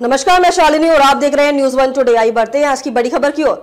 नमस्कार, मैं शालिनी और आप देख रहे हैं न्यूज़ 1 टुडे। आई बढ़ते हैं आज की बड़ी खबर की ओर।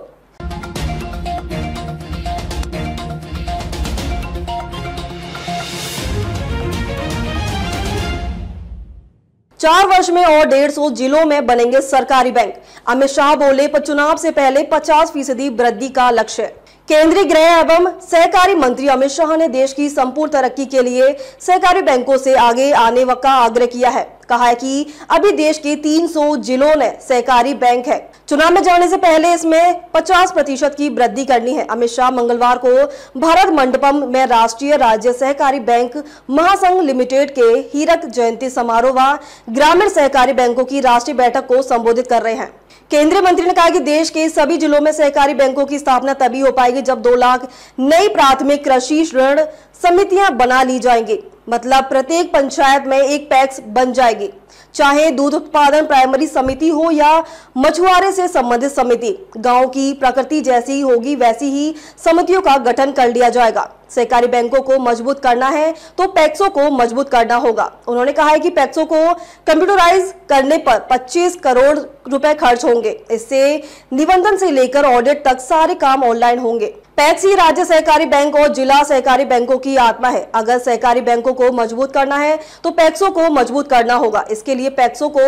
4 वर्ष में और 150 जिलों में बनेंगे सरकारी बैंक। अमित शाह बोले, पर चुनाव से पहले 50% वृद्धि का लक्ष्य। केंद्रीय गृह एवं सहकारी मंत्री अमित शाह ने देश की संपूर्ण तरक्की के लिए सहकारी बैंकों से आगे आने का आग्रह किया है। कहा है कि अभी देश के 300 जिलों में सहकारी बैंक है। चुनाव में जाने से पहले इसमें 50% की वृद्धि करनी है। अमित शाह मंगलवार को भारत मंडपम में राष्ट्रीय राज्य सहकारी बैंक महासंघ लिमिटेड के हीरक जयंती समारोह व ग्रामीण सहकारी बैंकों की राष्ट्रीय बैठक को संबोधित कर रहे हैं। केंद्रीय मंत्री ने कहा कि देश के सभी जिलों में सहकारी बैंकों की स्थापना तभी हो पाएगी जब 2 लाख नई प्राथमिक कृषि ऋण समितियां बना ली जाएंगी। मतलब प्रत्येक पंचायत में एक पैक्स बन जाएगी, चाहे दूध उत्पादन प्राइमरी समिति हो या मछुआरे से संबंधित समिति। गांव की प्रकृति जैसी होगी वैसी ही समितियों का गठन कर लिया जाएगा। सहकारी बैंकों को मजबूत करना है तो पैक्सों को मजबूत करना होगा। उन्होंने कहा है कि पैक्सों को कंप्यूटराइज करने पर 25 करोड़ रुपए खर्च होंगे। इससे निबंधन से लेकर ऑडिट तक सारे काम ऑनलाइन होंगे। पैक्स ही राज्य सहकारी बैंक और जिला सहकारी बैंकों की आत्मा है। अगर सहकारी बैंकों को मजबूत करना है तो पैक्सों को मजबूत करना होगा। इसके लिए पैक्सों को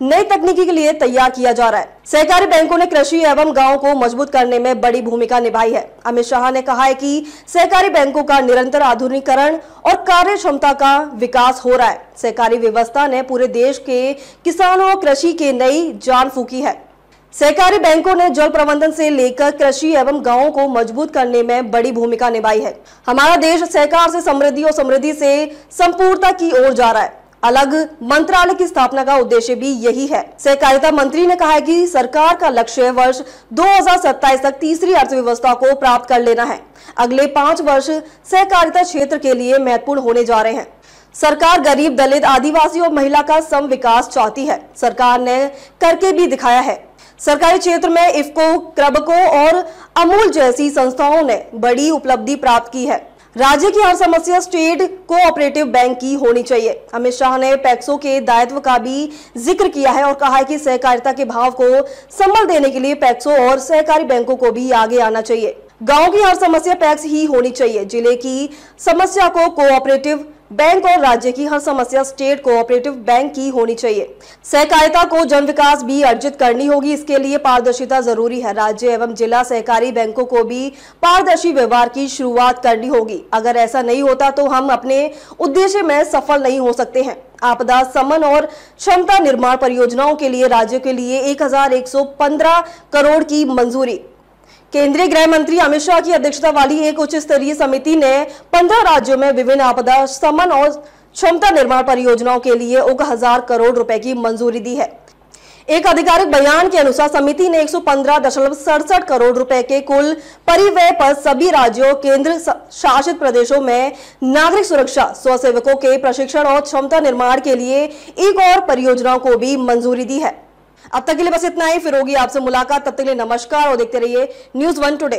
नई तकनीकी के लिए तैयार किया जा रहा है। सहकारी बैंकों ने कृषि एवं गांव को मजबूत करने में बड़ी भूमिका निभाई है। अमित शाह ने कहा है कि सहकारी बैंकों का निरंतर आधुनिकीकरण और कार्य क्षमता का विकास हो रहा है। सहकारी व्यवस्था ने पूरे देश के किसानों और कृषि के नई जान फूंकी है। सहकारी बैंकों ने जल प्रबंधन से लेकर कृषि एवं गांवों को मजबूत करने में बड़ी भूमिका निभाई है। हमारा देश सहकार से समृद्धि और समृद्धि से संपूर्णता की ओर जा रहा है। अलग मंत्रालय की स्थापना का उद्देश्य भी यही है। सहकारिता मंत्री ने कहा है कि सरकार का लक्ष्य वर्ष 2027 तक तीसरी अर्थव्यवस्था को प्राप्त कर लेना है। अगले 5 वर्ष सहकारिता क्षेत्र के लिए महत्वपूर्ण होने जा रहे हैं। सरकार गरीब, दलित, आदिवासी और महिला का सम विकास चाहती है। सरकार ने करके भी दिखाया है। सरकारी क्षेत्र में इफ्को, क्रबको और अमूल जैसी संस्थाओं ने बड़ी उपलब्धि प्राप्त की है। राज्य की हर समस्या स्टेट कोऑपरेटिव बैंक की होनी चाहिए। अमित शाह ने पैक्सों के दायित्व का भी जिक्र किया है और कहा है कि सहकारिता के भाव को संबल देने के लिए पैक्सों और सहकारी बैंकों को भी आगे आना चाहिए। गांव की हर समस्या पैक्स ही होनी चाहिए। जिले की समस्या को कोऑपरेटिव बैंक और राज्य की हर समस्या स्टेट कोऑपरेटिव बैंक की होनी चाहिए। सहकारिता को जन विकास भी अर्जित करनी होगी। इसके लिए पारदर्शिता जरूरी है। राज्य एवं जिला सहकारी बैंकों को भी पारदर्शी व्यवहार की शुरुआत करनी होगी। अगर ऐसा नहीं होता तो हम अपने उद्देश्य में सफल नहीं हो सकते हैं। आपदा शमन और क्षमता निर्माण परियोजनाओं के लिए राज्य के लिए 1115 करोड़ की मंजूरी। केंद्रीय गृह मंत्री अमित शाह की अध्यक्षता वाली एक उच्च स्तरीय समिति ने 15 राज्यों में विभिन्न आपदा शमन और क्षमता निर्माण परियोजनाओं के लिए 1000 करोड़ रुपए की मंजूरी दी है। एक आधिकारिक बयान के अनुसार समिति ने 115.67 करोड़ रुपए के कुल परिव्यय पर सभी राज्यों, केंद्र शासित प्रदेशों में नागरिक सुरक्षा, स्वसेवकों के प्रशिक्षण और क्षमता निर्माण के लिए एक और परियोजनाओं को भी मंजूरी दी है। अब तक के लिए बस इतना ही। फिर होगी आपसे मुलाकात। तब तक के लिए नमस्कार और देखते रहिए न्यूज़ 1 टुडे।